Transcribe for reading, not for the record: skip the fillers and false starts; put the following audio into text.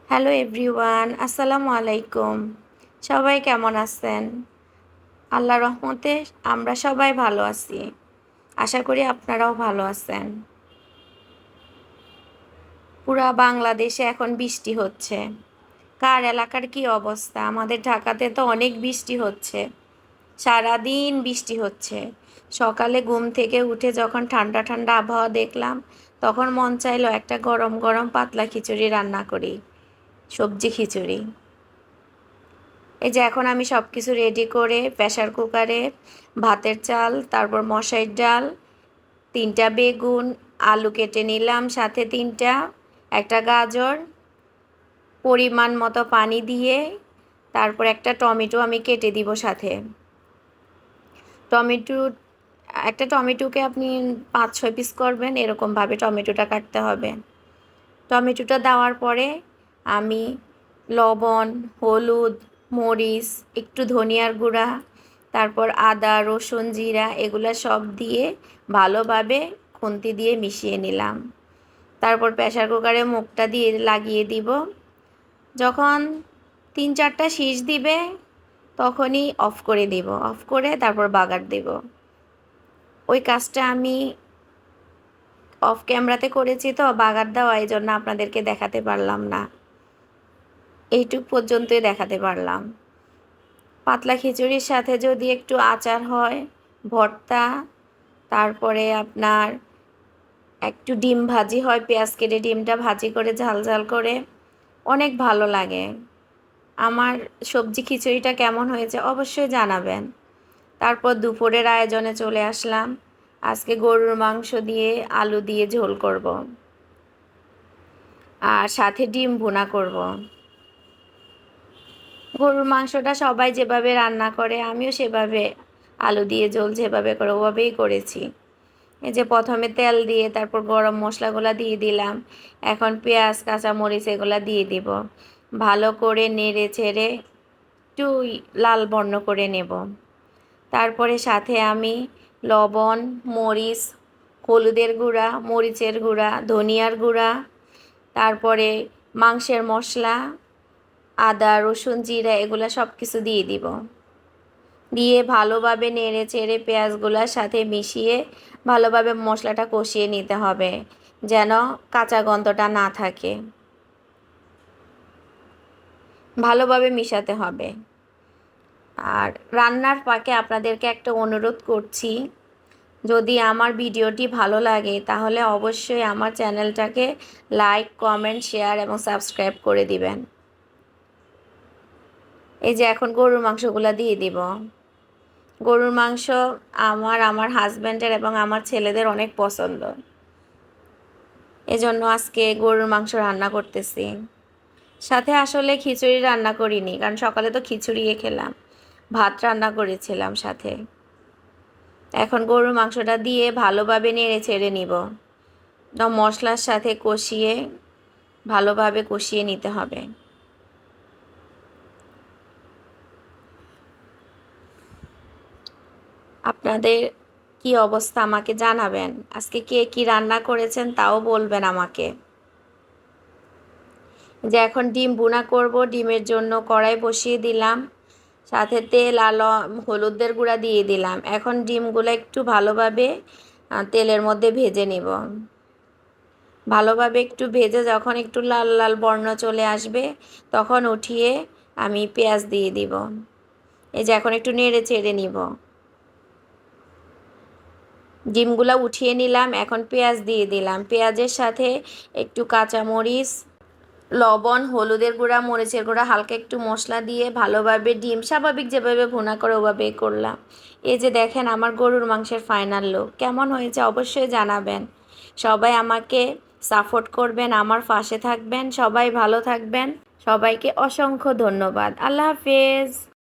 Hello everyone, আসসালামু আলাইকুম। সবাই কেমন আছেন? আল্লাহর রহমতে আমরা সবাই ভালো আছি। আশা করি আপনারাও ভালো আছেন। পুরা বাংলাদেশে এখন বৃষ্টি হচ্ছে। কার এলাকার কি অবস্থা? আমাদের ঢাকাতে তো অনেক বৃষ্টি হচ্ছে। সারাদিন বৃষ্টি হচ্ছে। সকালে ঘুম থেকে উঠে যখন ঠান্ডা ঠান্ডা আবহাওয়া দেখলাম, তখন মন চাইলো একটা গরম গরম পাতলা খিচুড়ি রান্না করি, সবজি খিচুড়ি। এই যে এখন আমি সব কিছু রেডি করে প্রেসার কুকারে ভাতের চাল, তারপর মশাইর ডাল, 3টা বেগুন, আলু কেটে নিলাম সাথে 3টা, একটা গাজর, পরিমাণ মতো পানি দিয়ে তারপর একটা টমেটো আমি কেটে দিব সাথে। টমেটো একটা টমেটোকে আপনি 5-6 পিস করবেন, এরকমভাবে টমেটোটা কাটতে হবে। টমেটোটা দেওয়ার পরে আমি লবণ, হলুদ, মরিচ, একটু ধনিয়ার গুঁড়া, তারপর আদা, রসুন, জিরা এগুলো সব দিয়ে ভালোভাবে খুন্তি দিয়ে মিশিয়ে নিলাম। তারপর প্রেসার কুকারে মুখটা দিয়ে লাগিয়ে দিব। যখন 3-4টা শিস দিবে তখনই অফ করে দিব। অফ করে তারপর বাগার দেব। ওই কাজটা আমি অফ ক্যামেরাতে করেছি, তো বাগার দেওয়া এই জন্য আপনাদেরকে দেখাতে পারলাম না। এইটুক পর্যন্তই দেখাতে পারলাম। পাতলা খিচুড়ির সাথে যদি একটু আচার হয়, ভর্তা, তারপরে আপনার একটু ডিম ভাজি হয়, পেঁয়াজ কেটে ডিমটা ভাজি করে ঝাল ঝাল করে, অনেক ভালো লাগে। আমার সবজি খিচুড়িটা কেমন হয়েছে অবশ্যই জানাবেন। তারপর দুপুরের আয়োজনে চলে আসলাম। আজকে গরুর মাংস দিয়ে আলু দিয়ে ঝোল করব, আর সাথে ডিম ভুনা করব। গরুর মাংসটা সবাই যেভাবে রান্না করে আমিও সেভাবে আলু দিয়ে ঝোল যেভাবে করে ওভাবেই করেছি। এই যে প্রথমে তেল দিয়ে তারপর গরম মশলাগুলো দিয়ে দিলাম। এখন পেঁয়াজ, কাঁচামরিচ এগুলো দিয়ে দিব। ভালো করে নেড়ে ছেড়ে একটু লাল বর্ণ করে নেব। তারপরে সাথে আমি লবণ, মরিচ, হলুদের গুঁড়া, মরিচের গুঁড়া, ধনিয়ার গুঁড়া, তারপরে মাংসের মশলা, আদা, রসুন, জিরা এগুলো সব কিছু দিয়ে দিব। দিয়ে ভালোভাবে নেড়ে চেড়ে পেঁয়াজগুলোর সাথে মিশিয়ে ভালোভাবে মশলাটা কষিয়ে নিতে হবে, যেন কাঁচা গন্ধটা না থাকে। ভালোভাবে মিশাতে হবে। আর রান্নার ফাঁকে আপনাদেরকে একটা অনুরোধ করছি, যদি আমার ভিডিওটি ভালো লাগে তাহলে অবশ্যই আমার চ্যানেলটাকে লাইক, কমেন্ট, শেয়ার এবং সাবস্ক্রাইব করে দিবেন। এই যে এখন গরুর মাংসগুলো দিয়ে দিব। গরুর মাংস আমার হাজব্যান্ডের এবং আমার ছেলেদের অনেক পছন্দ। এজন্য আজকে গরুর মাংস রান্না করতেছি। সাথে আসলে খিচুড়ি রান্না করিনি, কারণ সকালে তো খিচুড়িয়ে খেলাম। ভাত রান্না করেছিলাম সাথে। এখন গরুর মাংসটা দিয়ে ভালোভাবে নেড়ে ছেড়ে নিব। মশলার সাথে কষিয়ে ভালোভাবে কষিয়ে নিতে হবে। আপনাদের কি অবস্থা আমাকে জানাবেন। আজকে কে কি রান্না করেছেন তাও বলবেন আমাকে। যে এখন ডিম ভুনা করব, ডিমের জন্য কড়াই বসিয়ে দিলাম, সাথে তেল আর হলুদের গুঁড়া দিয়ে দিলাম। এখন ডিমগুলো একটু ভালোভাবে তেলের মধ্যে ভেজে নিব। ভালোভাবে একটু ভেজে যখন একটু লাল লাল বর্ণ চলে আসবে তখন উঠিয়ে আমি পেঁয়াজ দিয়ে দিব। এই যে এখন একটু নেড়ে চেড়ে নিব। ডিমগুলো উঠিয়ে নিলাম, এখন পেঁয়াজ দিয়ে দিলাম। পেঁয়াজের সাথে একটু কাঁচামরিচ, লবণ, হলুদের গুঁড়া, মরিচের গুঁড়া, হালকা একটু মশলা দিয়ে ভালোভাবে ডিম স্বাভাবিক যেভাবে ভুনা করে ওভাবেই করলাম। এই যে দেখেন আমার গরুর মাংসের ফাইনাল লুক কেমন হয়েছে অবশ্যই জানাবেন। সবাই আমাকে সাপোর্ট করবেন, আমার পাশে থাকবেন। সবাই ভালো থাকবেন। সবাইকে অসংখ্য ধন্যবাদ। আল্লাহ হাফেজ।